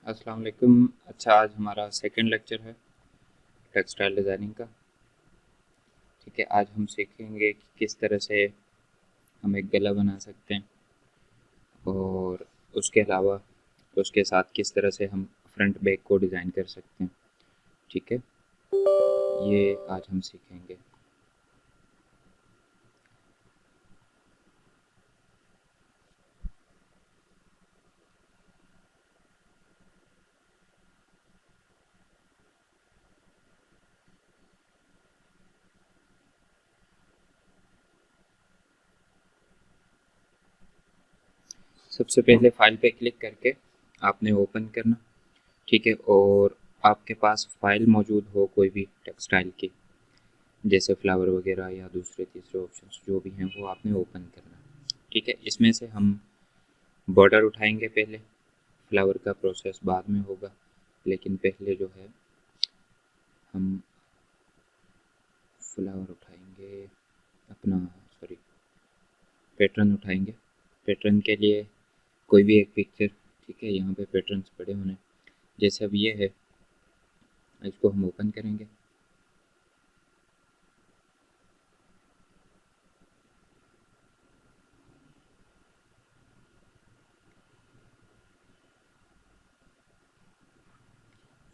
अस्सलाम वालेकुम। अच्छा, आज हमारा सेकंड लेक्चर है टेक्सटाइल डिज़ाइनिंग का। ठीक है, आज हम सीखेंगे कि किस तरह से हम एक गला बना सकते हैं और उसके अलावा उसके साथ किस तरह से हम फ्रंट बैक को डिज़ाइन कर सकते हैं। ठीक है, ये आज हम सीखेंगे। सबसे पहले फाइल पे क्लिक करके आपने ओपन करना। ठीक है, और आपके पास फाइल मौजूद हो कोई भी टेक्सटाइल की, जैसे फ्लावर वगैरह या दूसरे तीसरे ऑप्शंस जो भी हैं वो आपने ओपन करना। ठीक है, इसमें से हम बॉर्डर उठाएंगे पहले, फ्लावर का प्रोसेस बाद में होगा, लेकिन पहले जो है हम फ्लावर उठाएंगे अपना, सॉरी, पैटर्न उठाएंगे। पैटर्न के लिए कोई भी एक पिक्चर, ठीक है, यहाँ पे पैटर्न्स पड़े होने, जैसे अब ये है, इसको हम ओपन करेंगे।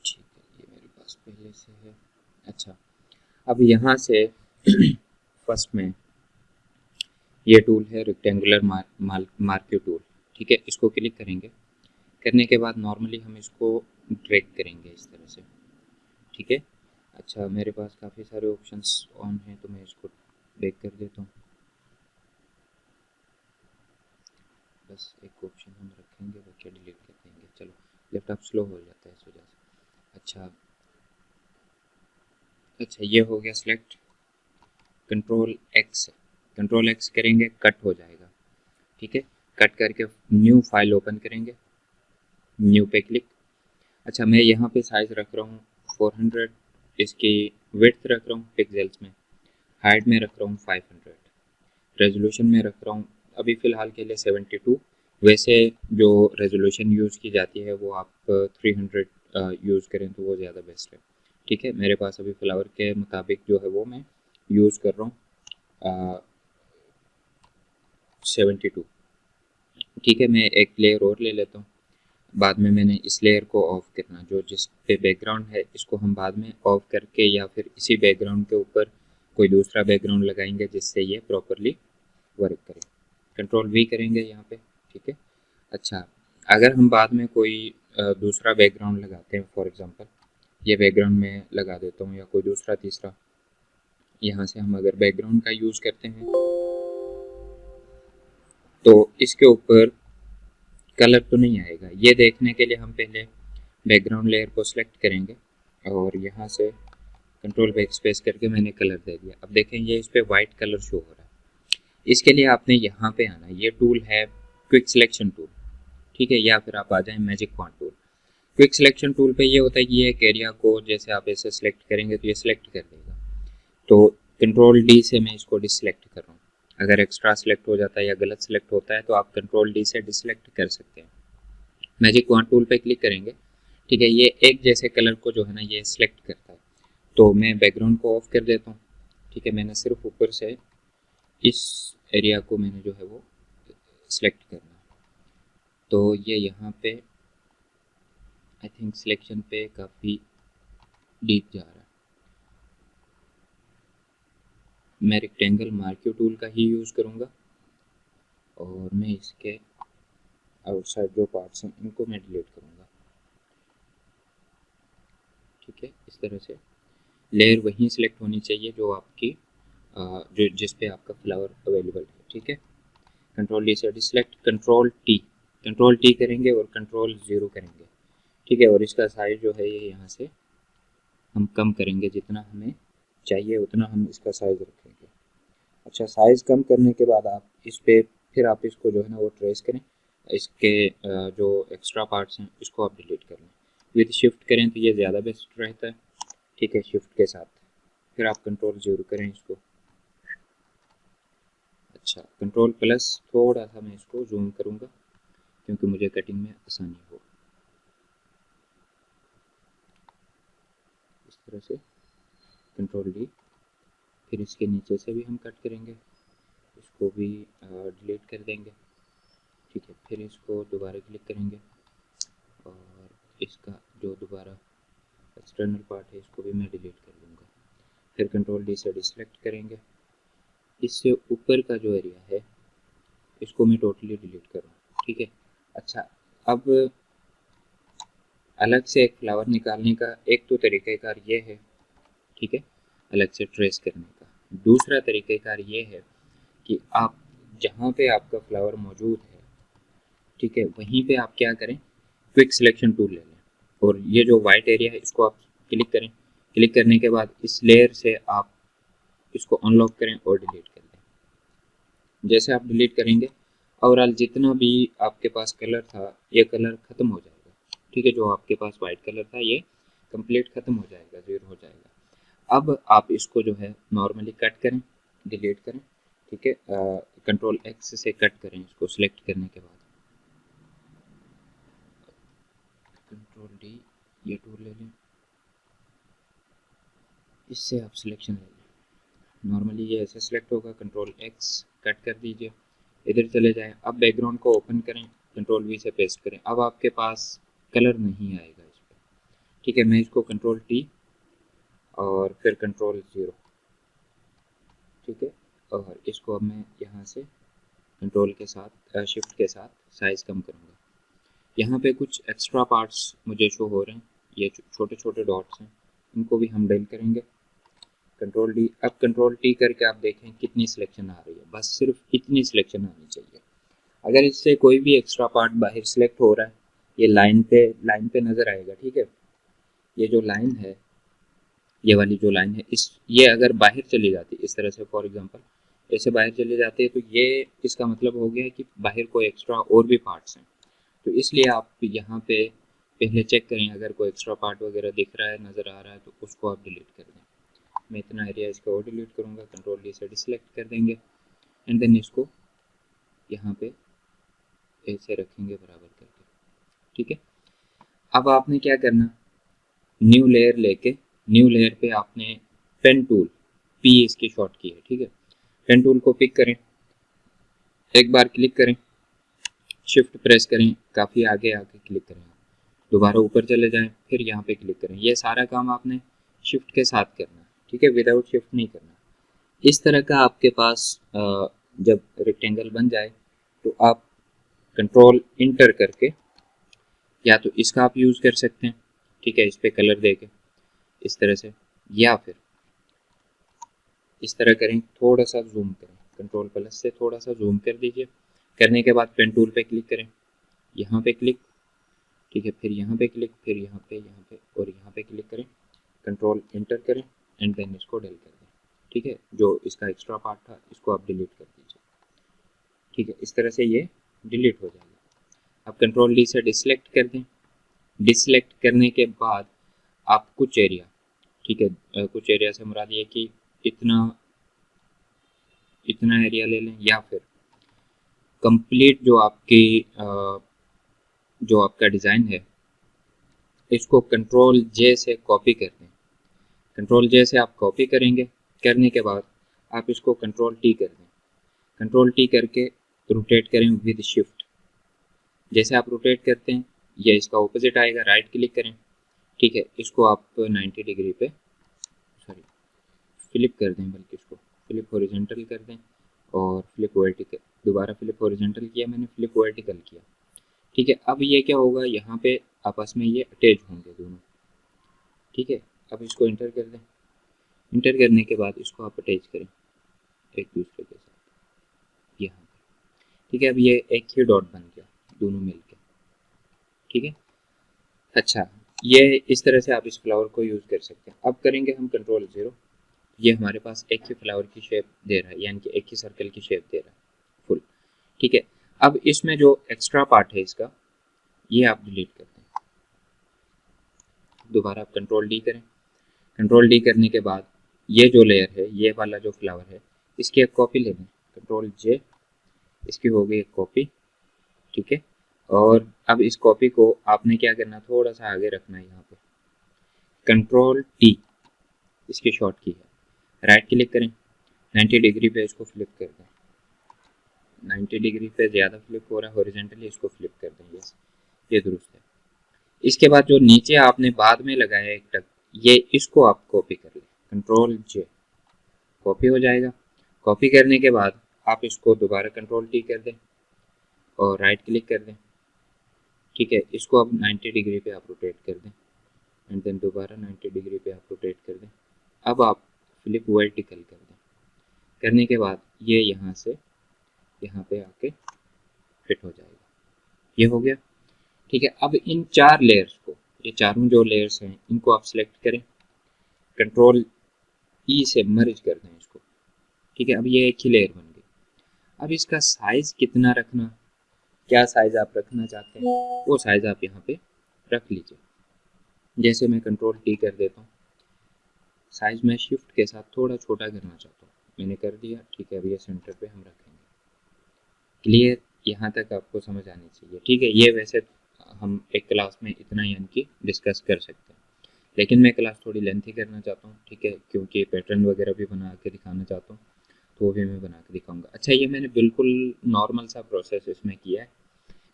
ठीक है, ये मेरे पास पहले से है। अच्छा, अब यहाँ से फर्स्ट में ये टूल है रेक्टेंगुलर मार्क्यू टूल। ठीक है, इसको क्लिक करेंगे। करने के बाद नॉर्मली हम इसको ड्रैग करेंगे इस तरह से। ठीक है, अच्छा, मेरे पास काफ़ी सारे ऑप्शंस ऑन हैं तो मैं इसको ड्रैग कर देता हूँ। बस एक ऑप्शन हम रखेंगे, बाकी डिलीट कर देंगे। चलो, लैपटॉप स्लो हो जाता है इस वजह से। अच्छा, अच्छा, ये हो गया सिलेक्ट। कंट्रोल एक्स करेंगे, कट हो जाएगा। ठीक है, कट करके न्यू फाइल ओपन करेंगे, न्यू पे क्लिक। अच्छा, मैं यहाँ पे साइज रख रहा हूँ 400, इसकी विड्थ रख रहा हूँ पिक्सेल्स में, हाइट में रख रहा हूँ 500, रेजोल्यूशन में रख रहा हूँ अभी फ़िलहाल के लिए 72। वैसे जो रेजोल्यूशन यूज़ की जाती है वो आप 300 यूज़ करें तो वो ज़्यादा बेस्ट है। ठीक है, मेरे पास अभी फ्लावर के मुताबिक जो है वो मैं यूज़ कर रहा हूँ 72। ठीक है, मैं एक लेयर और ले लेता हूँ। बाद में मैंने इस लेयर को ऑफ करना, जो जिस पे बैकग्राउंड है इसको हम बाद में ऑफ करके या फिर इसी बैकग्राउंड के ऊपर कोई दूसरा बैकग्राउंड लगाएंगे जिससे ये प्रॉपरली वर्क करे। कंट्रोल वी करेंगे यहाँ पे। ठीक है, अच्छा, अगर हम बाद में कोई दूसरा बैकग्राउंड लगाते हैं, फॉर एग्जांपल ये बैकग्राउंड में लगा देता हूँ या कोई दूसरा तीसरा, यहाँ से हम अगर बैकग्राउंड का यूज़ करते हैं तो इसके ऊपर कलर तो नहीं आएगा। ये देखने के लिए हम पहले बैकग्राउंड लेयर को सिलेक्ट करेंगे और यहाँ से कंट्रोल बैक स्पेस करके मैंने कलर दे दिया। अब देखें ये इस पर वाइट कलर शो हो रहा है। इसके लिए आपने यहाँ पे आना, ये टूल है क्विक सिलेक्शन टूल। ठीक है, या फिर आप आ जाएं magic point tool. Quick selection tool पे ये होता है कि ये एक एरिया को जैसे आप ऐसे सिलेक्ट करेंगे तो ये सिलेक्ट कर देगा। तो कंट्रोल डी से मैं इसको डिसलेक्ट कर रहा हूँ। अगर एक्स्ट्रा सिलेक्ट हो जाता है या गलत सिलेक्ट होता है तो आप कंट्रोल डी से डिसलेक्ट कर सकते हैं। मैजिक वॉन्ड टूल पे क्लिक करेंगे। ठीक है, ये एक जैसे कलर को जो है ना ये सिलेक्ट करता है। तो मैं बैकग्राउंड को ऑफ कर देता हूँ। ठीक है, मैंने सिर्फ ऊपर से इस एरिया को मैंने जो है वो सिलेक्ट करना है। तो ये यहाँ पे आई थिंक सिलेक्शन पे काफ़ी डीप जा रहा है। मैं रेक्टेंगल मार्क्यू टूल का ही यूज़ करूँगा और मैं इसके आउटसाइड जो पार्ट्स हैं इनको मैं डिलीट करूँगा। ठीक है, इस तरह से लेयर वहीं सेलेक्ट होनी चाहिए जो आपकी जो जिस पे आपका फ्लावर अवेलेबल है। ठीक है, कंट्रोल डी से डिसलेक्ट, कंट्रोल टी करेंगे और कंट्रोल ज़ीरो करेंगे। ठीक है, और इसका साइज जो है ये यहाँ से हम कम करेंगे, जितना हमें चाहिए उतना हम इसका साइज़ रखेंगे। अच्छा, साइज़ कम करने के बाद आप इस पे फिर आप इसको जो है ना वो ट्रेस करें, इसके जो एक्स्ट्रा पार्ट्स हैं इसको आप डिलीट कर लें। विद शिफ्ट करें तो ये ज़्यादा बेस्ट रहता है। ठीक है, शिफ्ट के साथ फिर आप कंट्रोल ज़ीरो करें इसको। अच्छा, कंट्रोल प्लस थोड़ा सा मैं इसको जूम करूँगा क्योंकि मुझे कटिंग में आसानी हो। इस तरह से कंट्रोल डी। फिर इसके नीचे से भी हम कट करेंगे, इसको भी डिलीट कर देंगे। ठीक है, फिर इसको दोबारा क्लिक करेंगे और इसका जो दोबारा एक्सटर्नल पार्ट है इसको भी मैं डिलीट कर दूँगा। फिर कंट्रोल डी से डिसेलेक्ट करेंगे, इससे ऊपर का जो एरिया है इसको मैं टोटली डिलीट करूँ। ठीक है, अच्छा अब अलग से एक फ्लावर निकालने का एक तो तरीक़ाकार ये है, ठीक है, अलग से ट्रेस करने का। दूसरा तरीक़ाकार ये है कि आप जहाँ पे आपका फ्लावर मौजूद है, ठीक है, वहीं पे आप क्या करें, क्विक सिलेक्शन टूल ले लें और ये जो वाइट एरिया है इसको आप क्लिक करें। क्लिक करने के बाद इस लेयर से आप इसको अनलॉक करें और डिलीट कर दें। जैसे आप डिलीट करेंगे ओवरऑल जितना भी आपके पास कलर था ये कलर ख़त्म हो जाएगा। ठीक है, जो आपके पास वाइट कलर था ये कंप्लीट ख़त्म हो जाएगा, ज़ीरो हो जाएगा। अब आप इसको जो है नॉर्मली कट करें, डिलीट करें। ठीक है, कंट्रोल एक्स से कट करें इसको सिलेक्ट करने के बाद। कंट्रोल डी ये टूल ले लें, इससे आप सिलेक्शन ले लें। नॉर्मली ये ऐसे सिलेक्ट होगा, कंट्रोल एक्स कट कर दीजिए, इधर चले जाएं। अब बैकग्राउंड को ओपन करें, कंट्रोल वी से पेस्ट करें। अब आपके पास कलर नहीं आएगा इस पर। ठीक है, मैं इसको कंट्रोल टी और फिर कंट्रोल 0, ठीक है, और इसको अब मैं यहाँ से कंट्रोल के साथ शिफ्ट के साथ साइज़ कम करूँगा। यहाँ पे कुछ एक्स्ट्रा पार्ट्स मुझे शो हो रहे हैं, ये छोटे छोटे डॉट्स हैं, इनको भी हम डिलीट करेंगे। Control D. अब कंट्रोल टी करके आप देखें कितनी सिलेक्शन आ रही है, बस सिर्फ इतनी सिलेक्शन आनी चाहिए। अगर इससे कोई भी एक्स्ट्रा पार्ट बाहर सिलेक्ट हो रहा है ये लाइन पे नज़र आएगा। ठीक है, ये जो लाइन है, ये वाली जो लाइन है, ये अगर बाहर चली जाती इस तरह से, फॉर एग्जांपल ऐसे बाहर चली जाती है, तो ये इसका मतलब हो गया कि बाहर कोई एक्स्ट्रा और भी पार्ट्स हैं। तो इसलिए आप यहाँ पे पहले चेक करें, अगर कोई एक्स्ट्रा पार्ट वगैरह दिख रहा है, नज़र आ रहा है, तो उसको आप डिलीट कर दें। मैं इतना एरिया इसका और डिलीट करूँगा, कंट्रोल डी से डिसेलेक्ट कर देंगे एंड देन इसको यहाँ पे ऐसे रखेंगे बराबर करके। ठीक है, अब आपने क्या करना, न्यू लेयर लेके न्यू लेयर पे आपने पेन टूल पी इसकी शॉर्ट की है। ठीक है, पेन टूल को पिक करें, एक बार क्लिक करें, शिफ्ट प्रेस करें, काफ़ी आगे आके क्लिक करें, दोबारा ऊपर चले जाएं, फिर यहाँ पे क्लिक करें। ये सारा काम आपने शिफ्ट के साथ करना है। ठीक है, विदाउट शिफ्ट नहीं करना। इस तरह का आपके पास जब रेक्टेंगल बन जाए तो आप कंट्रोल इंटर करके या तो इसका आप यूज़ कर सकते हैं, ठीक है, इस पर कलर दे के इस तरह से, या फिर इस तरह करें, थोड़ा सा जूम करें, कंट्रोल प्लस से थोड़ा सा जूम कर दीजिए। करने के बाद पेन टूल पे क्लिक करें, यहाँ पे क्लिक, ठीक है, फिर यहाँ पे क्लिक, फिर यहाँ पे और यहाँ पे क्लिक करें, कंट्रोल इंटर करें एंड देन इसको डिलीट कर दें। ठीक है, जो इसका एक्स्ट्रा पार्ट था इसको आप डिलीट कर दीजिए। ठीक है, इस तरह से ये डिलीट हो जाएगा। अब कंट्रोल डी से डिसेलेक्ट कर दें। डिसेलेक्ट करने के बाद आप कुछ एरिया, ठीक है, कुछ एरिया से मुराद ये कि इतना एरिया ले लें, या फिर कंप्लीट जो आपका डिज़ाइन है इसको कंट्रोल जे से कॉपी कर दें। कंट्रोल जे से आप कॉपी करेंगे, करने के बाद आप इसको कंट्रोल टी कर दें। कंट्रोल टी करके रोटेट करें विद शिफ्ट। जैसे आप रोटेट करते हैं ये इसका ऑपोजिट आएगा, राइट क्लिक करें, ठीक है, इसको आप 90 डिग्री पे फ्लिप कर दें, बल्कि इसको फ्लिप हॉरिजॉन्टल कर दें और फ्लिप वर्टिकल, दोबारा फ्लिप हॉरिजॉन्टल किया मैंने, फ्लिप वर्टिकल किया। ठीक है, अब ये क्या होगा, यहाँ पे आपस में ये अटैच होंगे दोनों। ठीक है, अब इसको इंटर कर दें। इंटर करने के बाद इसको आप अटैच करें एक दूसरे के साथ यहाँ पे। ठीक है, अब ये एक ही डॉट बन गया दोनों मिलके। ठीक है, अच्छा, ये इस तरह से आप इस फ्लावर को यूज़ कर सकते हैं। अब करेंगे हम कंट्रोल 0, ये हमारे पास एक ही फ्लावर की शेप दे रहा है, यानी कि एक ही सर्कल की शेप दे रहा है फुल। ठीक है, अब इसमें जो एक्स्ट्रा पार्ट है इसका ये आप डिलीट कर दें। दोबारा आप कंट्रोल डी करें। कंट्रोल डी करने के बाद ये जो लेयर है, ये वाला जो फ्लावर है, इसकी एक कॉपी ले लें, कंट्रोल जे, इसकी हो गई एक कॉपी। ठीक है, और अब इस कॉपी को आपने क्या करना, थोड़ा सा आगे रखना है यहाँ पे, कंट्रोल टी इसकी शॉर्ट की है, राइट क्लिक करें, 90 डिग्री पे इसको फ्लिप कर दें, 90 डिग्री पे ज़्यादा फ्लिप हो रहा है, हॉरिजॉन्टली इसको फ्लिप कर दें, ये दुरुस्त है। इसके बाद जो नीचे आपने बाद में लगाया एक टक, ये इसको आप कॉपी कर लें, कंट्रोल जे, कॉपी हो जाएगा। कॉपी करने के बाद आप इसको दोबारा कंट्रोल टी कर दें और राइट क्लिक कर दें, ठीक है। इसको अब 90 डिग्री पे आप रोटेट कर दें एंड देन दोबारा 90 डिग्री पे आप रोटेट कर दें। अब आप फ्लिप वर्टिकल कर दें, करने के बाद ये यहाँ से यहाँ पे आके फिट हो जाएगा, ये हो गया, ठीक है। अब इन 4 लेयर्स को, ये चारों जो लेयर्स हैं इनको आप सिलेक्ट करें, कंट्रोल ई से मर्ज कर दें इसको, ठीक है। अब ये एक ही लेयर बन गई। अब इसका साइज़ कितना रखना, क्या साइज़ आप रखना चाहते हैं वो साइज़ आप यहाँ पे रख लीजिए। जैसे मैं कंट्रोल टी कर देता हूँ, साइज़ मैं शिफ्ट के साथ थोड़ा छोटा करना चाहता हूँ, मैंने कर दिया, ठीक है। अब ये सेंटर पे हम रखेंगे। क्लियर, यहाँ तक आपको समझ आनी चाहिए, ठीक है। ये वैसे हम एक क्लास में इतना ही यानी डिस्कस कर सकते हैं, लेकिन मैं क्लास थोड़ी लेंथी करना चाहता हूँ, ठीक है, क्योंकि पैटर्न वगैरह भी बना के दिखाना चाहता हूँ, तो वो भी मैं बना के दिखाऊंगा। अच्छा, ये मैंने बिल्कुल नॉर्मल सा प्रोसेस इसमें किया है,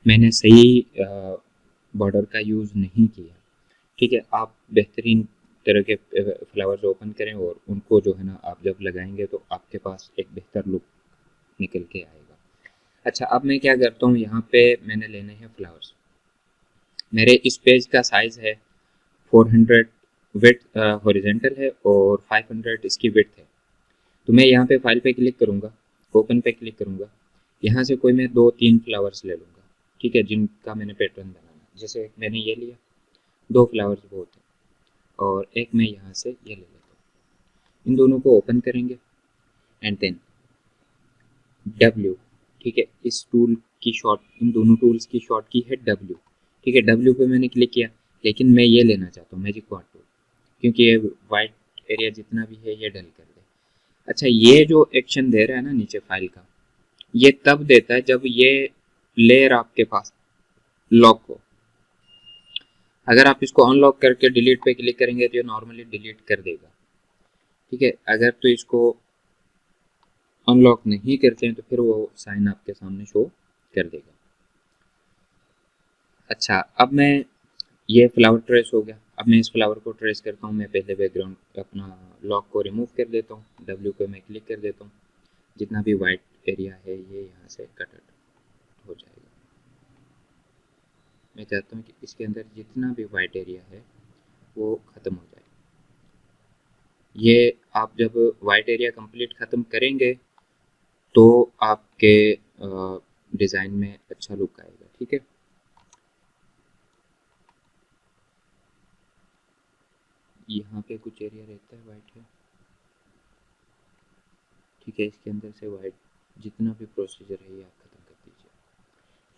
मैंने सही बॉर्डर का यूज़ नहीं किया, ठीक है। आप बेहतरीन तरह के फ्लावर्स ओपन करें और उनको जो है ना आप जब लगाएंगे तो आपके पास एक बेहतर लुक निकल के आएगा। अच्छा, अब मैं क्या करता हूँ, यहाँ पे मैंने लेने हैं फ्लावर्स। मेरे इस पेज का साइज़ है 400 विड्थ हॉरिजेंटल है और 500 इसकी विड्थ है। तो मैं यहाँ पे फाइल पे क्लिक करूँगा, ओपन पे क्लिक करूँगा, यहाँ से कोई मैं 2-3 फ्लावर्स ले लूँगा, ठीक है, जिनका मैंने पैटर्न बनाना। जैसे मैंने ये लिया, 2 फ्लावर्स बहुत है, और एक मैं यहाँ से ये ले लेता हूँ। इन दोनों को ओपन करेंगे एंड देन W, ठीक है। इस टूल की शॉर्ट, इन दोनों टूल्स की शॉर्ट की है W, ठीक है। W पे मैंने क्लिक किया, लेकिन मैं ये लेना चाहता हूँ मैजिक क्वाड टूल, क्योंकि ये वाइट एरिया जितना भी है ये डल कर दे। अच्छा, ये जो एक्शन दे रहा है ना नीचे फाइल का, ये तब देता है जब ये लेयर आपके पास लॉक हो। अगर आप इसको अनलॉक करके डिलीट पे क्लिक करेंगे तो ये नॉर्मली डिलीट कर देगा, ठीक है। अगर तो इसको अनलॉक नहीं करते हैं तो फिर वो साइन आपके सामने शो कर देगा। अच्छा, अब मैं, ये फ्लावर ट्रेस हो गया, अब मैं इस फ्लावर को ट्रेस करता हूँ। मैं पहले बैकग्राउंड अपना लॉक को रिमूव कर देता हूँ, W पे मैं क्लिक कर देता हूँ, जितना भी वाइट एरिया है ये यहाँ से कट हो जाएगा। मैं चाहता हूँ कि इसके अंदर जितना भी वाइट एरिया है वो ख़त्म हो जाए। ये आप जब वाइट एरिया कंप्लीट ख़त्म करेंगे तो आपके डिज़ाइन में अच्छा लुक आएगा, ठीक है। यहाँ पे कुछ एरिया रहता है वाइट है, ठीक है। इसके अंदर से वाइट जितना भी प्रोसीजर है ये आप ख़त्म कर दीजिए,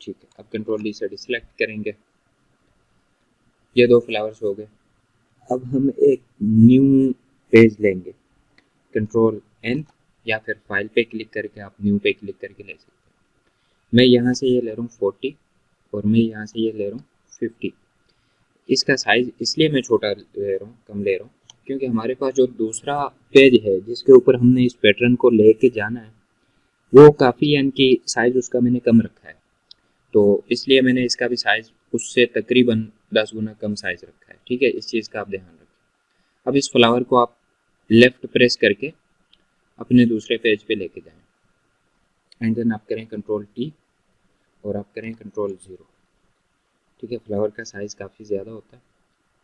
ठीक है। अब कंट्रोल डी से डिसेलेक्ट करेंगे, ये 2 फ्लावर्स हो गए। अब हम एक न्यू पेज लेंगे, कंट्रोल N, या फिर फाइल पे क्लिक करके आप न्यू पे क्लिक करके ले सकते हैं। मैं यहाँ से ये ले रहा हूँ 40 और मैं यहाँ से ये ले रहा हूँ 50। इसका साइज़ इसलिए मैं छोटा ले रहा हूँ, कम ले रहा हूँ, क्योंकि हमारे पास जो दूसरा पेज है जिसके ऊपर हमने इस पैटर्न को लेके जाना है वो काफ़ी, यानी कि साइज़ उसका मैंने कम रखा है, तो इसलिए मैंने इसका भी साइज़ उससे तकरीबन 10 गुना कम साइज़ रखा है, ठीक है। इस चीज़ का आप ध्यान रखें। अब इस फ्लावर को आप लेफ़्ट प्रेस करके अपने दूसरे पेज पे लेके जाएं एंड देन आप करें कंट्रोल टी और आप करें कंट्रोल 0, ठीक है। फ्लावर का साइज़ काफ़ी ज़्यादा होता है,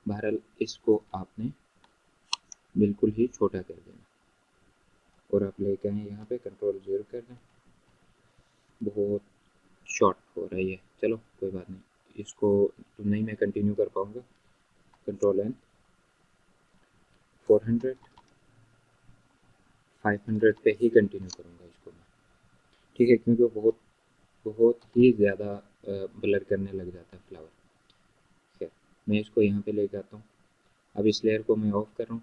बहरहाल इसको आपने बिल्कुल ही छोटा कर देना और आप लेके आए यहाँ पे कंट्रोल 0 कर दें। बहुत शॉर्ट हो रहा है ये, चलो कोई बात नहीं, इसको तो नहीं मैं कंटिन्यू कर पाऊँगा। कंट्रोल N, 400 500 पे ही कंटिन्यू करूँगा इसको मैं, ठीक है, क्योंकि बहुत बहुत ही ज़्यादा ब्लर करने लग जाता है फ्लावर। खैर, मैं इसको यहाँ पे लेके आता हूँ। अब इस लेयर को मैं ऑफ़ कर रहा हूँ,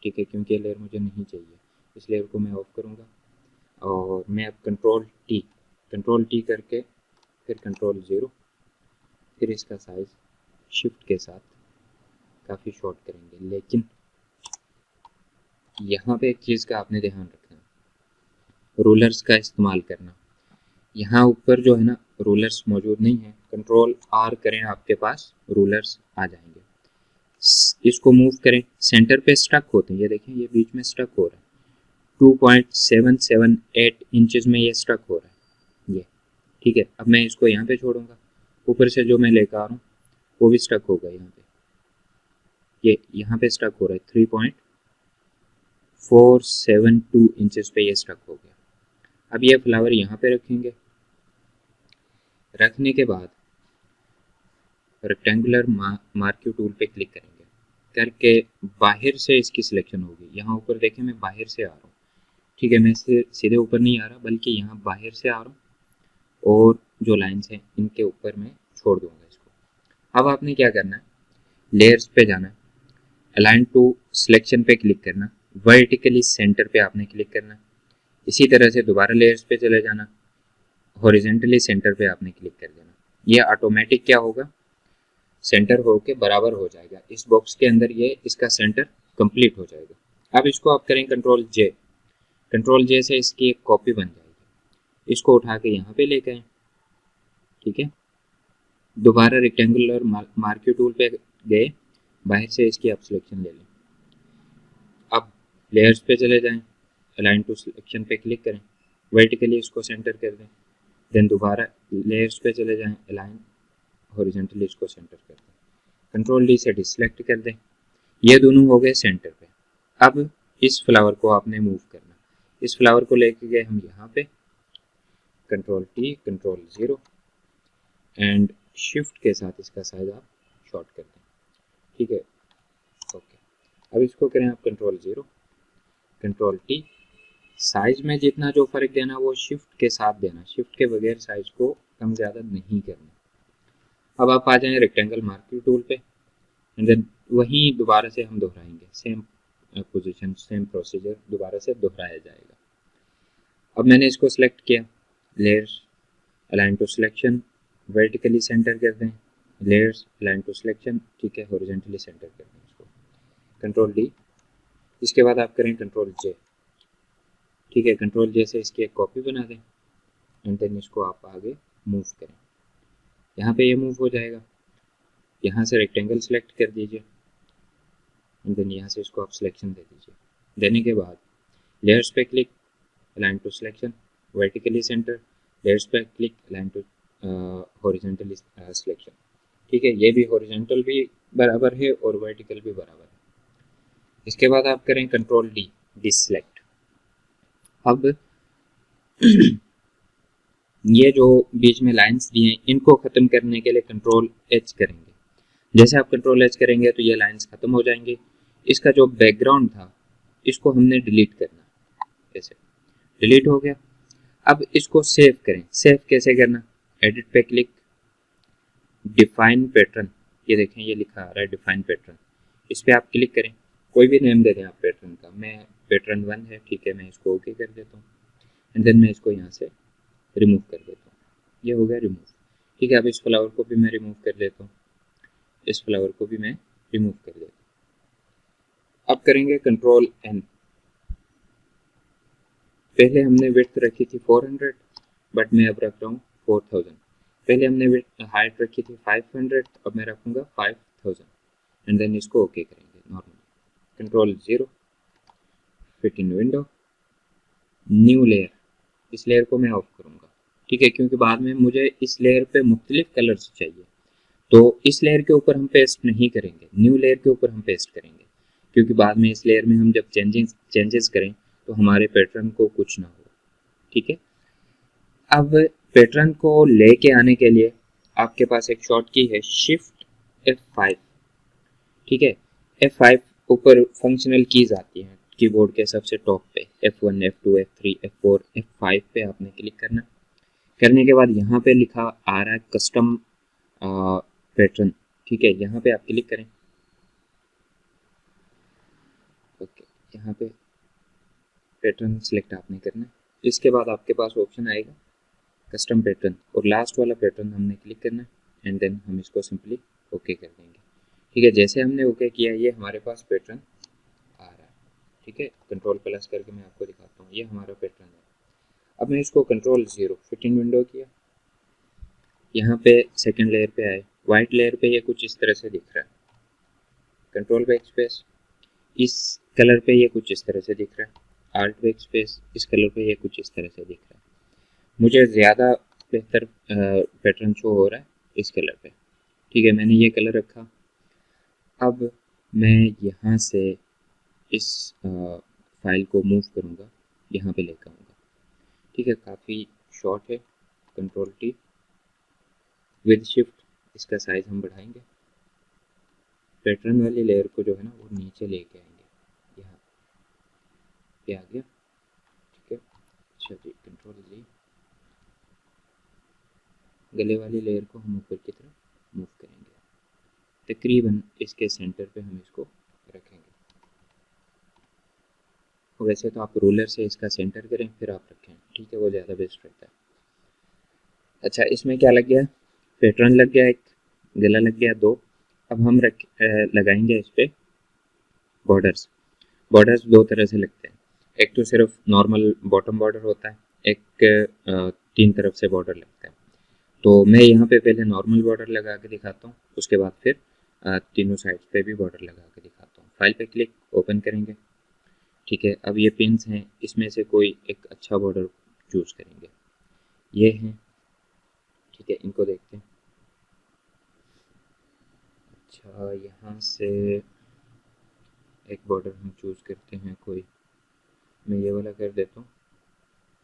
ठीक है, क्योंकि ये लेयर मुझे नहीं चाहिए। इस लेयर को मैं ऑफ़ करूँगा और मैं अब कंट्रोल टी करके फिर कंट्रोल 0, फिर इसका साइज़ शिफ्ट के साथ काफ़ी शॉर्ट करेंगे। लेकिन यहाँ पे एक चीज़ का आपने ध्यान रखना, रूलर्स का इस्तेमाल करना। यहाँ ऊपर जो है ना रूलर्स मौजूद नहीं है, कंट्रोल आर करें आपके पास रूलर्स आ जाएंगे। इसको मूव करें, सेंटर पे स्टक होते हैं, ये देखें ये बीच में स्टक हो रहा है, 2.778 इंचेस में ये स्टक हो रहा है ये, ठीक है। अब मैं इसको यहाँ पे छोड़ूंगा, ऊपर से जो मैं लेकर आ रहा हूँ वो भी स्टक होगा यहाँ पे, ये यहाँ पे स्टक हो रहा है 3.472 इंचेस पे ये स्टक हो गया। अब ये फ्लावर यहाँ पे रखेंगे, रखने के बाद रेक्टेंगुलर मार्क्यू टूल पे क्लिक करेंगे, करके बाहर से इसकी सिलेक्शन होगी। यहाँ ऊपर देखें मैं बाहर से आ रहा हूँ, ठीक है, मैं सीधे ऊपर नहीं आ रहा बल्कि यहाँ बाहर से आ रहा हूँ और जो लाइन्स हैं इनके ऊपर मैं छोड़ दूंगा इसको। अब आपने क्या करना है, लेयर्स पे जाना है, अलाइन टू सिलेक्शन पे क्लिक करना, वर्टिकली सेंटर पे आपने क्लिक करना, इसी तरह से दोबारा लेयर्स पे चले जाना, हॉरिजेंटली सेंटर पे आपने क्लिक कर देना। ये ऑटोमेटिक क्या होगा, सेंटर होके बराबर हो जाएगा इस बॉक्स के अंदर, ये इसका सेंटर कंप्लीट हो जाएगा। अब इसको आप करें कंट्रोल जे, कंट्रोल जे से इसकी एक कॉपी बन जाएगी, इसको उठा के यहाँ पे लेके आए, ठीक है। दोबारा रेक्टेंगुलर मार्क्यू टूल पे गए, बाहर से इसकी आप सिलेक्शन ले लें। अब लेयर्स पे चले जाएं, अलाइन टू सिलेक्शन पे क्लिक करें, वर्टिकली इसको सेंटर कर दें, देन दोबारा लेयर्स पे चले जाएं, अलाइन हॉरिजॉन्टली इसको सेंटर कर दें, कंट्रोल डी से डिसलेक्ट कर दें, ये दोनों हो गए सेंटर पे। अब इस फ्लावर को आपने मूव करना, इस फ्लावर को लेके गए हम यहाँ पे, control T control 0 and shift के साथ इसका साइज आप शॉर्ट कर दें, ठीक है, ओके। अब इसको करें आप कंट्रोल 0 कंट्रोल टी, साइज में जितना जो फर्क देना वो शिफ्ट के साथ देना, शिफ्ट के बगैर साइज को कम ज़्यादा नहीं करना। अब आप आ जाएं रेक्टेंगल मार्क्यू टूल पे एंड देन वहीं दोबारा से हम दोहराएंगे, सेम पोजीशन सेम प्रोसीजर दोबारा से दोहराया जाएगा। अब मैंने इसको सिलेक्ट किया, layers align to selection, vertically centre कर दें, लेयर्स अलाइन टू सिलेक्शन, ठीक है, हॉरिजॉन्टली सेंटर कर दें इसको, कंट्रोल डी। इसके बाद आप करें कंट्रोल जे, ठीक है, कंट्रोल जे से इसकी एक कॉपी बना दें एंड देन इसको आप आगे मूव करें, यहाँ पे ये मूव हो जाएगा। यहाँ से रेक्टेंगल सेलेक्ट कर दीजिए एंड देन यहाँ से इसको आप सिलेक्शन दे दीजिए, देने के बाद लेयर्स पे click, align to selection, vertically centre, layers पे click, align to horizontally selection, ठीक है, ये भी हॉरिजॉन्टल भी बराबर है और वर्टिकल भी बराबर है। इसके बाद आप करें कंट्रोल डी, डिसलेक्ट। अब ये जो बीच में लाइंस दी हैं इनको ख़त्म करने के लिए कंट्रोल एच करेंगे, जैसे आप कंट्रोल एच करेंगे तो ये लाइंस ख़त्म हो जाएंगे। इसका जो बैकग्राउंड था इसको हमने डिलीट करना, जैसे डिलीट हो गया। अब इसको सेव करें, सेव कैसे करना, एडिट पे क्लिक, डिफाइन पैटर्न, ये देखें ये लिखा आ रहा है डिफाइन पैटर्न, इस पर आप क्लिक करें, कोई भी नेम दे दें आप पैटर्न का, मैं पैटर्न 1 है, ठीक है, मैं इसको ओके कर देता हूँ एंड देन मैं इसको यहाँ से रिमूव कर देता हूँ, ये हो गया रिमूव, ठीक है। अब इस फ्लावर को भी मैं रिमूव कर देता हूँ, इस फ्लावर को भी मैं रिमूव कर देता हूँ। अब करेंगे कंट्रोल एन, पहले हमने विड्थ रखी थी 400 बट मैं अब रख रहा हूँ 4000, पहले हमने हाइट रखी थी 500, अब मैं रखूँगा 5000 एंड देन इसको ओके करेंगे normal, control 0 fit in window, new layer, इस लेयर को मैं ऑफ करूँगा, ठीक है, क्योंकि बाद में मुझे इस लेयर पे मुख्तलिफ कलर्स चाहिए, तो इस लेयर के ऊपर हम पेस्ट नहीं करेंगे, न्यू लेयर के ऊपर हम पेस्ट करेंगे, क्योंकि बाद में इस लेयर में हम जब चेंजेस करें तो हमारे पैटर्न को कुछ ना हो, ठीक है। अब पैटर्न को लेके आने के लिए आपके पास एक शॉर्ट की है शिफ्ट F5, ठीक है, F5 ऊपर फंक्शनल कीज आती हैं कीबोर्ड के सबसे टॉप पे, F1 F2 F3 F4 F5 पे आपने क्लिक करना, करने के बाद यहाँ पे लिखा आ रहा है कस्टम पैटर्न, ठीक है, यहाँ पे आप क्लिक करें, ओके, यहाँ पे पैटर्न सिलेक्ट आपने करना है। इसके बाद आपके पास ऑप्शन आएगा कस्टम पैटर्न और लास्ट वाला पैटर्न हमने क्लिक करना है एंड देन हम इसको सिंपली ओके कर देंगे, ठीक है, जैसे हमने ओके किया ये हमारे पास पैटर्न आ रहा है। ठीक है, कंट्रोल प्लस करके मैं आपको दिखाता हूँ, ये हमारा पैटर्न है। अब मैं इसको कंट्रोल 0 फिट इन विंडो किया, यहाँ पे सेकंड लेयर पे आए, वाइट लेयर पे ये कुछ इस तरह से दिख रहा है। कंट्रोल बैक स्पेस, इस कलर पे ये कुछ इस तरह से दिख रहा है। आल्ट बैक स्पेस, इस कलर पे ये कुछ इस तरह से दिख रहा है। मुझे ज़्यादा बेहतर पैटर्न शो हो रहा है इस कलर पे। ठीक है, मैंने ये कलर रखा। अब मैं यहाँ से इस फाइल को मूव करूँगा, यहाँ पे लेकर आऊँगा। ठीक है, काफ़ी शॉर्ट है। कंट्रोल टी, विद शिफ्ट इसका साइज़ हम बढ़ाएंगे। पैटर्न वाली लेयर को जो है ना वो नीचे लेके आएंगे, यहाँ पे आ गया। ठीक है, अच्छा जी, कंट्रोल जी, गले वाली लेयर को हम ऊपर की तरफ मूव करेंगे, तकरीबन इसके सेंटर पे हम इसको रखेंगे। वैसे तो आप रूलर से इसका सेंटर करें फिर आप रखें, ठीक है, वो ज़्यादा बेस्ट रहता है। अच्छा, इसमें क्या लग गया, पैटर्न लग गया एक, गला लग गया दो। अब हम लगाएंगे इस पर बॉर्डर्स। बॉर्डर्स दो तरह से लगते हैं, एक तो सिर्फ नॉर्मल बॉटम बॉर्डर होता है, एक तीन तरफ से बॉर्डर लगता है। तो मैं यहाँ पे पहले नॉर्मल बॉर्डर लगा के दिखाता हूँ, उसके बाद फिर तीनों साइड्स पे भी बॉर्डर लगा के दिखाता हूँ। फाइल पे क्लिक, ओपन करेंगे। ठीक है, अब ये पिन्स हैं, इसमें से कोई एक अच्छा बॉर्डर चूज़ करेंगे, ये हैं। ठीक है, इनको देखते हैं। अच्छा, यहाँ से एक बॉर्डर हम चूज़ करते हैं, कोई मैं ये वाला कर देता हूँ।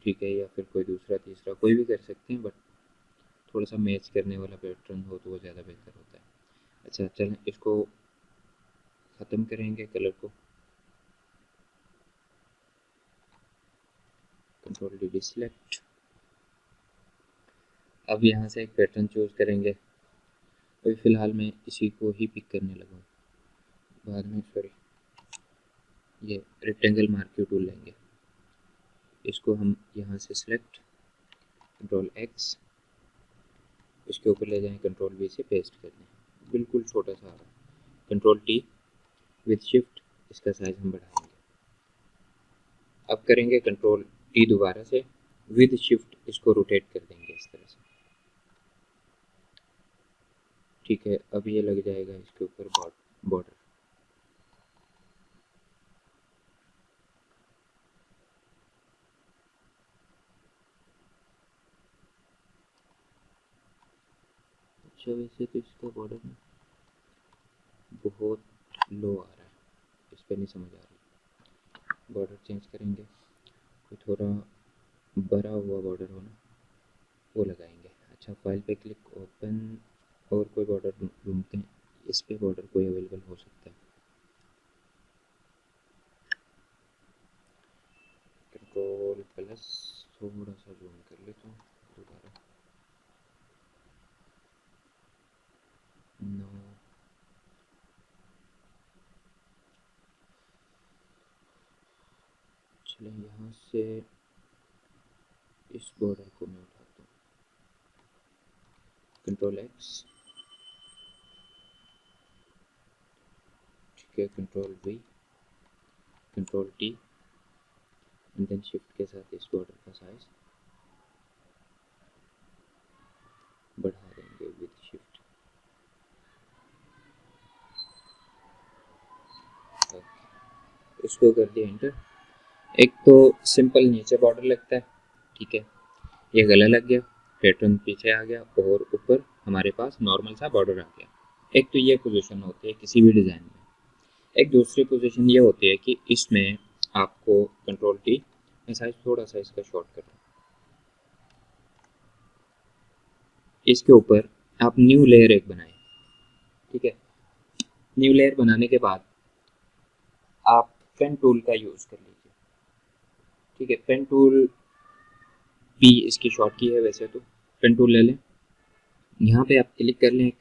ठीक है, या फिर कोई दूसरा तीसरा कोई भी कर सकते हैं, बट थोड़ा सा मैच करने वाला पैटर्न हो तो वो ज़्यादा बेहतर होता है। अच्छा, चलें इसको ख़त्म करेंगे कलर को, कंट्रोल डी सिलेक्ट। अब यहाँ से एक पैटर्न चूज़ करेंगे। अभी फ़िलहाल मैं इसी को ही पिक करने लगा हूँ, बाद में सॉरी ये रेक्टेंगल मार्क्यू टूल लेंगे। इसको हम यहाँ से सिलेक्ट, कंट्रोल एक्स, इसके ऊपर ले जाएं, कंट्रोल वी से पेस्ट कर दें, बिल्कुल छोटा सा आ रहा है। कंट्रोल टी, विद शिफ्ट इसका साइज़ हम बढ़ाएंगे। अब करेंगे कंट्रोल टी दोबारा से, विद शिफ्ट इसको रोटेट कर देंगे इस तरह से। ठीक है, अब ये लग जाएगा इसके ऊपर बॉर्डर। अच्छा, वैसे तो इसका बॉर्डर बहुत लो आ रहा है, इस पर नहीं समझ आ रही। बॉर्डर चेंज करेंगे, कोई थोड़ा बड़ा हुआ बॉर्डर हो ना वो लगाएंगे। अच्छा, फाइल पे क्लिक, ओपन, और कोई बॉर्डर ढूंढते हैं, इस पे बॉर्डर कोई अवेलेबल हो सकता है। कंट्रोल प्लस, थोड़ा सा जूम कर लेता हूँ दोबारा, नो। चलिए यहाँ से इस बॉर्डर को मैं उठाता हूँ, कंट्रोल एक्स। ठीक है, control V, control T, and then shift के साथ इस बॉर्डर का साइज बढ़ा देंगे विद शिफ्ट। इसको कर दिया एंटर। एक तो सिंपल नीचे बॉर्डर लगता है, ठीक है, ये गला लग गया, पैटर्न पीछे आ गया, और ऊपर हमारे पास नॉर्मल सा बॉर्डर आ गया। एक तो ये पोजीशन होती है किसी भी डिज़ाइन में। एक दूसरी पोजीशन ये होती है कि इसमें आपको कंट्रोल टी, मैं साइज थोड़ा सा इसका शॉर्ट कर रहा हूँ, इसके ऊपर आप न्यू लेयर एक बनाएं। ठीक है, न्यू लेयर बनाने के बाद आप पेन टूल का यूज़ कर लीजिए। ठीक है, पेन टूल पी इसकी शॉर्ट की है वैसे तो, पेन टूल ले लें, यहाँ पे आप क्लिक कर लें,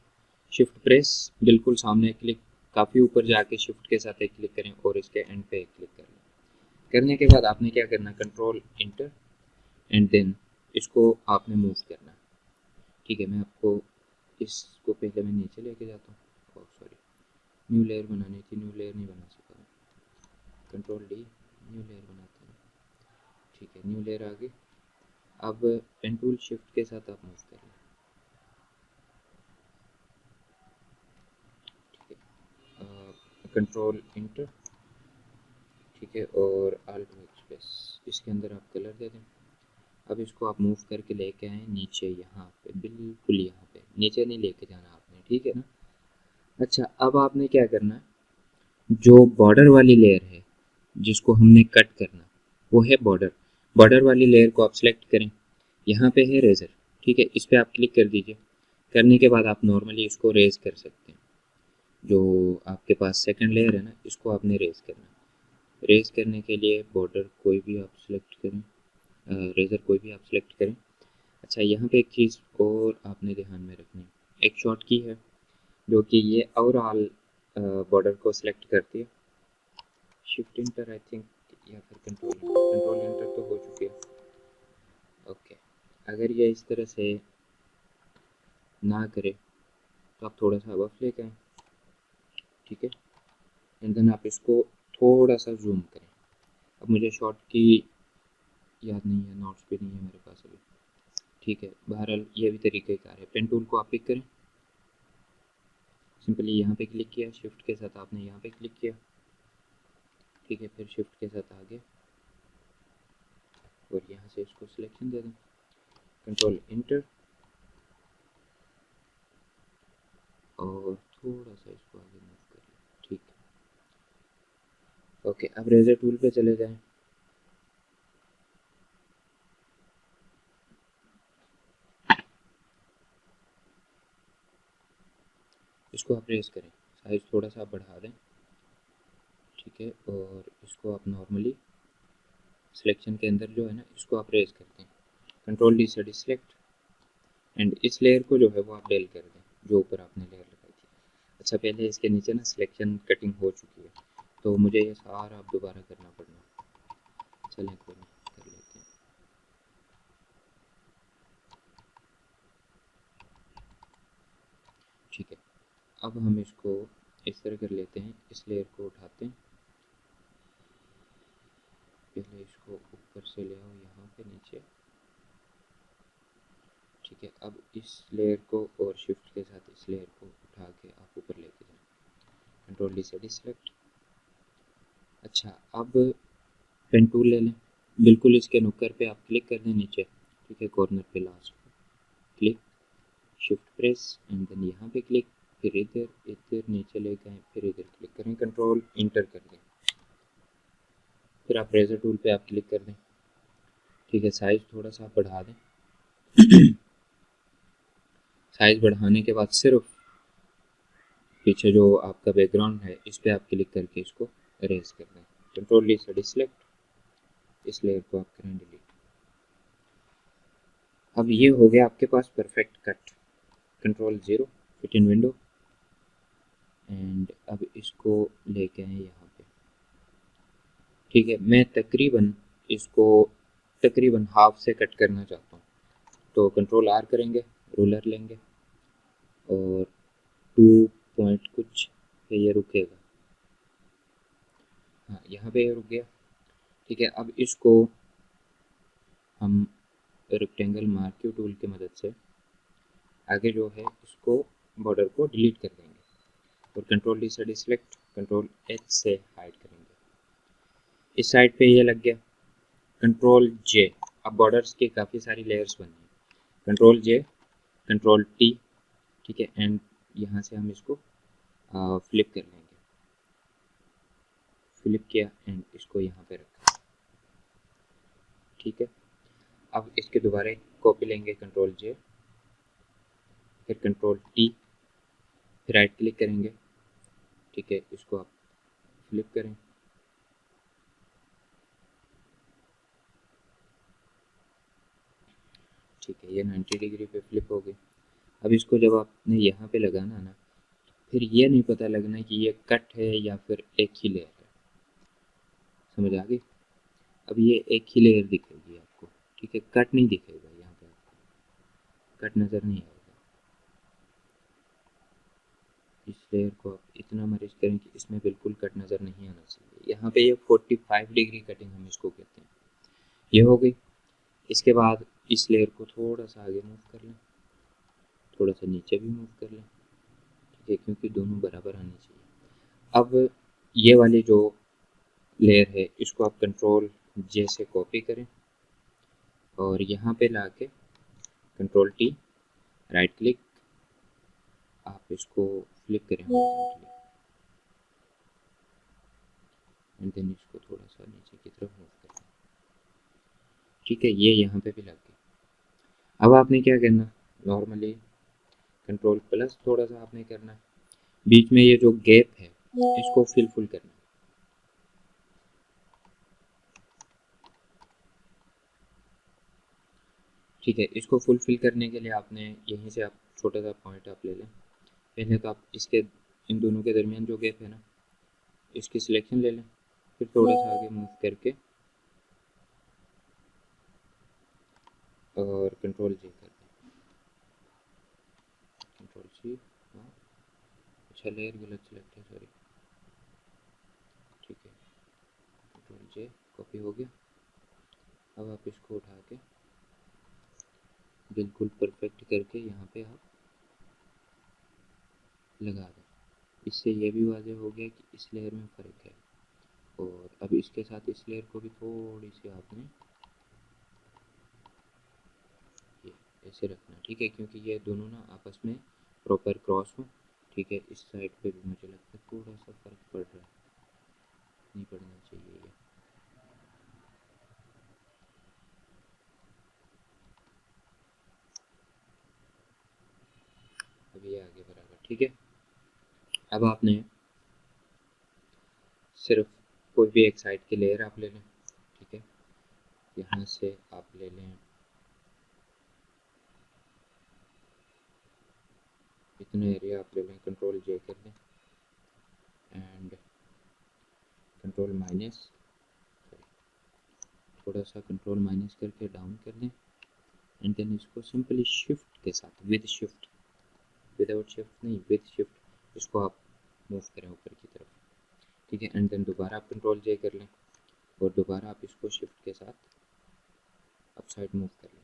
शिफ्ट प्रेस, बिल्कुल सामने क्लिक, काफ़ी ऊपर जाके शिफ्ट के साथ एक क्लिक करें और इसके एंड पे एक क्लिक कर लें। करने के बाद आपने क्या करना, कंट्रोल इंटर, एंड देन इसको आपने मूव करना। ठीक है, मैं आपको इसको पहले मैं नीचे लेके जाता हूँ, सॉरी, न्यू लेयर बनानी थी, न्यू लेयर नहीं बना सका, कंट्रोल डी, न्यू लेयर बनाते हैं। ठीक है, न्यू लेयर आ गई। अब पेन टूल शिफ्ट के साथ आप मूव कर लें। ठीक है, कंट्रोल इंटर, ठीक है, और आल्ट वर्कस्पेस, इसके अंदर आप कलर दे दें। अब इसको आप मूव करके लेके आए नीचे, यहाँ पे बिल्कुल यहाँ पे, नीचे नहीं लेके जाना आपने, ठीक है ना। अच्छा, अब आपने क्या करना है, जो बॉर्डर वाली लेयर है जिसको हमने कट करना, वो है बॉर्डर। बॉर्डर वाली लेयर को आप सिलेक्ट करें, यहाँ पे है रेजर, ठीक है, इस पर आप क्लिक कर दीजिए। करने के बाद आप नॉर्मली इसको रेज कर सकते हैं। जो आपके पास सेकंड लेयर है ना, इसको आपने रेज करना। रेज करने के लिए बॉर्डर कोई भी आप सिलेक्ट करें, रेजर कोई भी आप सिलेक्ट करें। अच्छा, यहाँ पे एक चीज़ और आपने ध्यान में रखनी है, एक शॉर्ट की है जो कि ये ओवरऑल बॉर्डर को सिलेक्ट करती है। शिफ्ट इंटर आई थिंक, या फिर कंट्रोल इंटर तो हो चुकी है। ओके, अगर ये इस तरह से ना करे तो आप थोड़ा सा अबफ लेके आएँ, ठीक है, एंड देन आप इसको थोड़ा सा जूम करें। अब मुझे शॉर्ट की याद नहीं है, नोट्स भी नहीं है मेरे पास अभी, ठीक है, बहरहाल ये भी तरीक़ेकार है। पेन टूल को आप पिक करें, सिंपली यहाँ पे क्लिक किया, शिफ्ट के साथ आपने यहाँ पे क्लिक किया, ठीक है, फिर शिफ्ट के साथ आगे और यहाँ से इसको सिलेक्शन दे दें, कंट्रोल इंटर, और थोड़ा सा इसको आगे मूव कर लें, ठीक है। ओके, अब रेजर टूल पे चले जाएं। इसको आप रेज करें, साइज थोड़ा सा बढ़ा दें, ठीक है, और इसको आप नॉर्मली सिलेक्शन के अंदर जो है ना, इसको आप रेज करते हैं, कंट्रोल डी से डिसेलेक्ट, एंड इस लेयर को जो है वो आप डेल कर दें, जो ऊपर आपने लेयर लगाई थी। अच्छा, पहले इसके नीचे ना सिलेक्शन कटिंग हो चुकी है, तो मुझे ये सारा आप दोबारा करना पड़ना। चलें, कोई नहीं, कर लेते हैं। ठीक है, अब हम इसको इस तरह कर लेते हैं, इस लेयर को उठाते हैं, पहले इसको ऊपर से ले आओ यहाँ पे नीचे, ठीक है। अब इस लेयर को और शिफ्ट के साथ इस लेयर को उठा के आप ऊपर लेके जाएं, कंट्रोल डी से डिसेलेक्ट। अच्छा, अब पेन टूल ले लें, बिल्कुल इसके नुक्कर पे आप क्लिक कर दें नीचे, ठीक है, कॉर्नर पे last click, shift press, and then यहाँ पे क्लिक, फिर इधर इधर नीचे ले गए, फिर इधर क्लिक करें, कंट्रोल इंटर कर दें, फिर आप रेजर टूल पे आप क्लिक कर दें, ठीक है, साइज़ थोड़ा सा बढ़ा दें। साइज़ बढ़ाने के बाद सिर्फ पीछे जो आपका बैकग्राउंड है इस पर आप क्लिक करके इसको अरेज कर दें, कंट्रोल डी से डिसेलेक्ट, इस लेयर को आप करें डिलीट। अब ये हो गया आपके पास perfect cut, control 0, fit in window, and अब इसको लेके आए यहाँ पे, ठीक है। मैं तकरीबन इसको तकरीबन हाफ से कट करना चाहता हूँ, तो कंट्रोल आर करेंगे, रूलर लेंगे और 2 पॉइंट कुछ पे ये रुकेगा, हाँ यहाँ पे ये रुक गया, ठीक है। अब इसको हम रेक्टेंगल मार्क्यू टूल की मदद से आगे जो है इसको बॉर्डर को डिलीट कर देंगे और कंट्रोल डी से डिसेलेक्ट, कंट्रोल एच से हाइड करेंगे। इस साइड पे ये लग गया, कंट्रोल जे, अब बॉर्डर्स की काफ़ी सारी लेयर्स बनी हैं, कंट्रोल जे, कंट्रोल टी, ठीक है, एंड यहाँ से हम इसको फ्लिप कर लेंगे, फ्लिप किया एंड इसको यहाँ पे रखा, ठीक है। अब इसके दोबारा एक कॉपी लेंगे, कंट्रोल जे, फिर कंट्रोल टी, फिर राइट क्लिक करेंगे, ठीक है, इसको आप फ्लिप करें, ठीक है, ये 90 डिग्री पे फ्लिप हो गई। अब इसको जब आपने यहाँ पे लगाना ना, फिर ये नहीं पता लगना कि ये कट है या फिर एक ही लेयर है, समझ आ गई। अब ये एक ही लेयर दिखेगी आपको, ठीक है, कट नहीं दिखेगा, यहाँ पे आपको कट नज़र नहीं आएगा। इस लेयर को आप इतना मरीज करें कि इसमें बिल्कुल कट नज़र नहीं आना चाहिए। यहाँ पे ये 45 डिग्री कटिंग हम इसको कहते हैं। ये हो गई। इसके बाद इस लेयर को थोड़ा सा आगे मूव कर लें, थोड़ा सा नीचे भी मूव कर लें, ठीक है, क्योंकि दोनों बराबर आनी चाहिए। अब ये वाली जो लेयर है इसको आप कंट्रोल जे से कॉपी करें और यहाँ पे लाके कंट्रोल टी, राइट क्लिक, आप इसको फ्लिप करें हॉरिजॉन्टली एंड देन इसको थोड़ा सा नीचे की तरफ मूव करें, ठीक है। ये यहाँ पे भी लग गया। अब आपने क्या करना, नॉर्मली कंट्रोल प्लस थोड़ा सा आपने करना है, बीच में ये जो गैप है इसको फुल करना है, ठीक है। इसको फुल करने के लिए आपने यहीं से आप छोटा सा पॉइंट आप ले लें। पहले तो आप इसके इन दोनों के दरमियान जो गैप है ना, इसकी सिलेक्शन ले लें, फिर थोड़ा सा आगे मूव करके और कंट्रोल जे कर दें, कंट्रोल सी। हाँ, अच्छा लेयर गलत सिलेक्ट है, सॉरी, ठीक है। कंट्रोल जे, कॉपी हो गया। अब आप इसको उठा के बिल्कुल परफेक्ट करके यहाँ पे आप लगा दें। इससे ये भी वाज़ेह हो गया कि इस लेयर में फ़र्क है। और अब इसके साथ इस लेयर को भी थोड़ी सी आपने ये ऐसे रखना, ठीक है, क्योंकि ये दोनों ना आपस में प्रॉपर क्रॉस हो, ठीक है। इस साइड पे भी मुझे लगता है थोड़ा सा फ़र्क पड़ रहा है, नहीं पड़ना चाहिए ये। अब ये आगे बराबर, ठीक है। अब आपने सिर्फ कोई भी एक साइड की लेयर आप ले लें, ठीक है। यहाँ से आप ले लें इतना एरिया, आप ले लें, कंट्रोल जे कर दें एंड कंट्रोल माइनस, थोड़ा सा कंट्रोल माइनस करके डाउन कर दें एंड देन इसको सिंपली शिफ्ट के साथ, विद शिफ्ट, विदाउट शिफ्ट नहीं, विद शिफ्ट, इसको आप मूव करें ऊपर की तरफ, ठीक है। एंड देन दोबारा आप कंट्रोल जे कर लें और दोबारा आप इसको शिफ्ट के साथ अप साइड मूव कर लें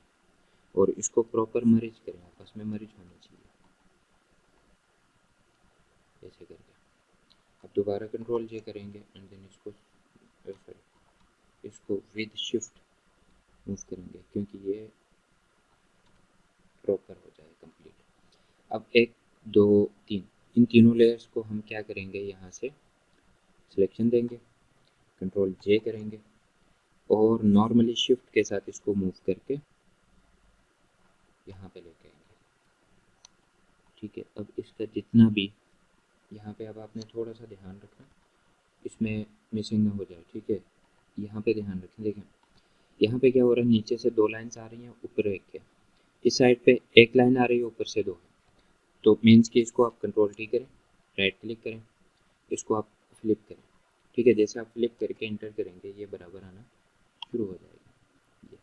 और इसको प्रॉपर मरीज करें, आपस में मरीज होना चाहिए, ऐसे करके। अब दोबारा कंट्रोल जे करेंगे एंड देन इसको सॉरी, इसको विद शिफ्ट मूव करेंगे क्योंकि ये प्रॉपर हो जाए कंप्लीट। अब एक दो तीन, इन तीनों लेयर्स को हम क्या करेंगे, यहाँ से सिलेक्शन देंगे, कंट्रोल जे करेंगे और नॉर्मली शिफ्ट के साथ इसको मूव करके यहाँ पे लेके आएंगे, ठीक है। अब इसका जितना भी यहाँ पे, अब आपने थोड़ा सा ध्यान रखना इसमें मिसिंग ना हो जाए, ठीक है। यहाँ पे ध्यान रखें, देखें यहाँ पे क्या हो रहा है, नीचे से दो लाइन्स आ रही हैं, ऊपर एक है, इस साइड पे एक लाइन आ रही है, ऊपर से दो है। तो मीन्स कि इसको आप कंट्रोल टी करें, राइट क्लिक करें, इसको आप फ्लिप करें, ठीक है। जैसे आप फ्लिप करके इंटर करेंगे ये बराबर आना शुरू हो जाएगा, ये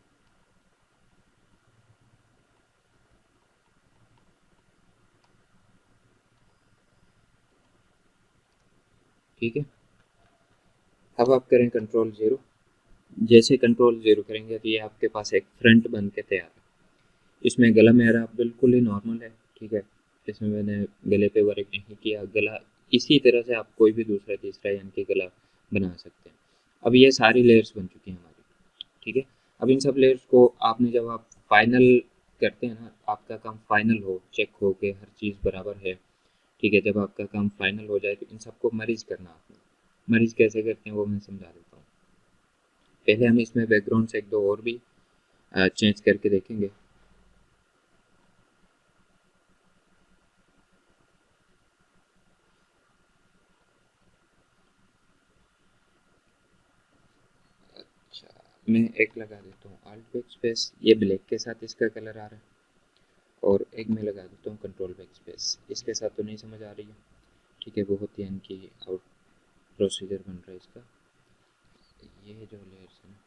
ठीक है। अब आप करें कंट्रोल ज़ीरो, जैसे कंट्रोल ज़ीरो करेंगे तो ये आपके पास एक फ्रंट बन के तैयार है। इसमें गला मेरा बिल्कुल ही नॉर्मल है, ठीक है। इसमें मैंने गले पे वर्क नहीं किया, गला इसी तरह से आप कोई भी दूसरा तीसरा यानी कि गला बना सकते हैं। अब ये सारी लेयर्स बन चुकी हैं हमारी, ठीक है। अब इन सब लेयर्स को आपने जब आप फाइनल करते हैं ना, आपका काम फाइनल हो, चेक हो के हर चीज़ बराबर है, ठीक है। जब आपका काम फाइनल हो जाए तो इन सबको मरीज करना आपने। मरीज कैसे करते हैं वो मैं समझा देता हूँ। पहले हम इसमें बैकग्राउंड से एक दो और भी चेंज करके देखेंगे। अच्छा, मैं एक लगा देता हूँ आल्ट बैक स्पेस, ये ब्लैक के साथ इसका कलर आ रहा है, और एक मैं लगा देता हूँ कंट्रोल बैक स्पेस, इसके साथ तो नहीं समझ आ रही है, ठीक है। बहुत ही यानी कि आउट प्रोसीजर बन रहा है इसका। ये जो लेयर्स है ना,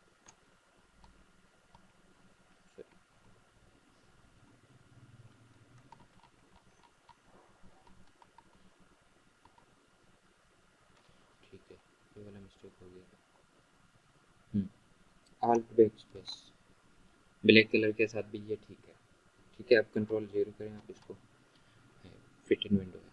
ये वाला मिस्टेक हो गया। Alt back space black colour के साथ भी ये ठीक है। आप कंट्रोल 0 करें, आप इसको फिट इन विंडो है।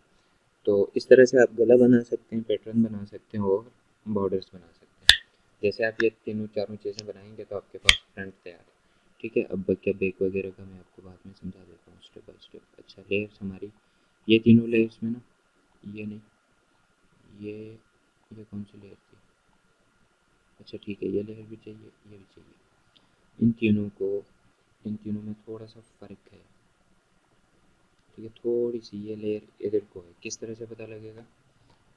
तो इस तरह से आप गला बना सकते हैं, पैटर्न बना सकते हैं और बॉर्डर्स बना सकते हैं। जैसे आप ये तीनों चारों चीज़ें बनाएंगे तो आपके पास फ्रंट तैयार है। ठीक है, अब क्या बैक वगैरह का मैं आपको बाद में समझा देता हूँ स्टेप बाय स्टेप। अच्छा, लेयर्स हमारी ये तीनों लेयर्स में ना, ये नहीं, ये कौन सी लेयर थी? अच्छा ठीक है, ये लेयर भी चाहिए, ये भी चाहिए। इन तीनों में थोड़ा सा फ़र्क है। ठीक है, थोड़ी सी ये लेयर इधर को है। किस तरह से पता लगेगा?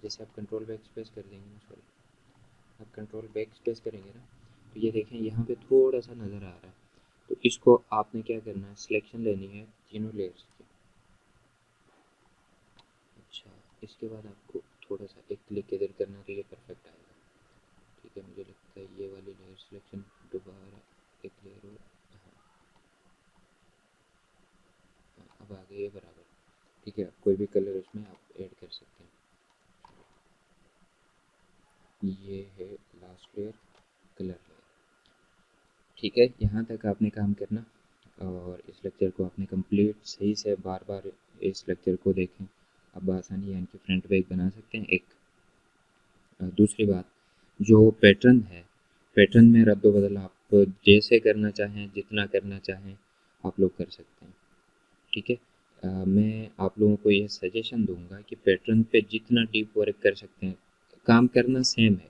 जैसे आप कंट्रोल बैक स्पेस कर देंगे ना, सॉरी, आप कंट्रोल बैक स्पेस करेंगे ना, तो ये देखें यहाँ पे थोड़ा सा नज़र आ रहा है। तो इसको आपने क्या करना है, सिलेक्शन लेनी है तीनों लेयर्स की। अच्छा, इसके बाद आपको थोड़ा सा एक क्लिक इधर करना तो ये परफेक्ट आएगा। ठीक है, मुझे लगता है ये वाली लेयर सिलेक्शन दोबारा एक लेयर और, हाँ, अब आ गई है बराबर। ठीक है, कोई भी कलर उसमें आप ऐड कर सकते हैं। ये है लास्ट लेयर, कलर लेयर। ठीक है, यहाँ तक आपने काम करना और इस लेक्चर को आपने कंप्लीट सही से बार बार इस लेक्चर को देखें। अब आसानी यानी कि फ्रंट बैक बना सकते हैं। एक दूसरी बात, जो पैटर्न है, पैटर्न में रद्द बदल आप जैसे करना चाहें, जितना करना चाहें आप लोग कर सकते हैं। ठीक है, मैं आप लोगों को यह सजेशन दूंगा कि पैटर्न पे जितना डीप वर्क कर सकते हैं, काम करना सेम है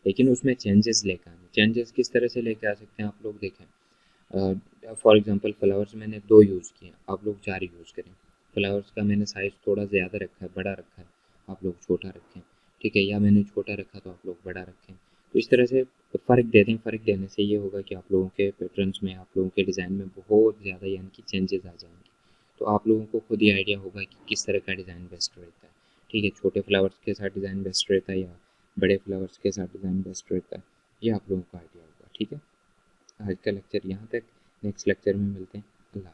लेकिन उसमें चेंजेस लेकर आए। चेंजेस किस तरह से लेके आ सकते हैं, आप लोग देखें। फॉर एग्जांपल फ्लावर्स मैंने 2 यूज़ किए, आप लोग 4 यूज़ करें। फ्लावर्स का मैंने साइज़ थोड़ा ज़्यादा रखा है, बड़ा रखा है, आप लोग छोटा रखें। ठीक है, या मैंने छोटा रखा तो आप लोग बड़ा रखें। तो इस तरह से फ़र्क दे दें। फ़र्क देने से ये होगा कि आप लोगों के पैटर्न्स में, आप लोगों के डिज़ाइन में बहुत ज़्यादा यानी कि चेंजेस आ जाएंगे। तो आप लोगों को खुद ही आइडिया होगा कि किस तरह का डिज़ाइन बेस्ट रहता है। ठीक है, छोटे फ्लावर्स के साथ डिज़ाइन बेस्ट रहता है या बड़े फ्लावर्स के साथ डिज़ाइन बेस्ट रहता है, ये आप लोगों को आइडिया होगा। ठीक है, आज का लेक्चर यहाँ तक। नेक्स्ट लेक्चर में मिलते हैं। अल्लाह।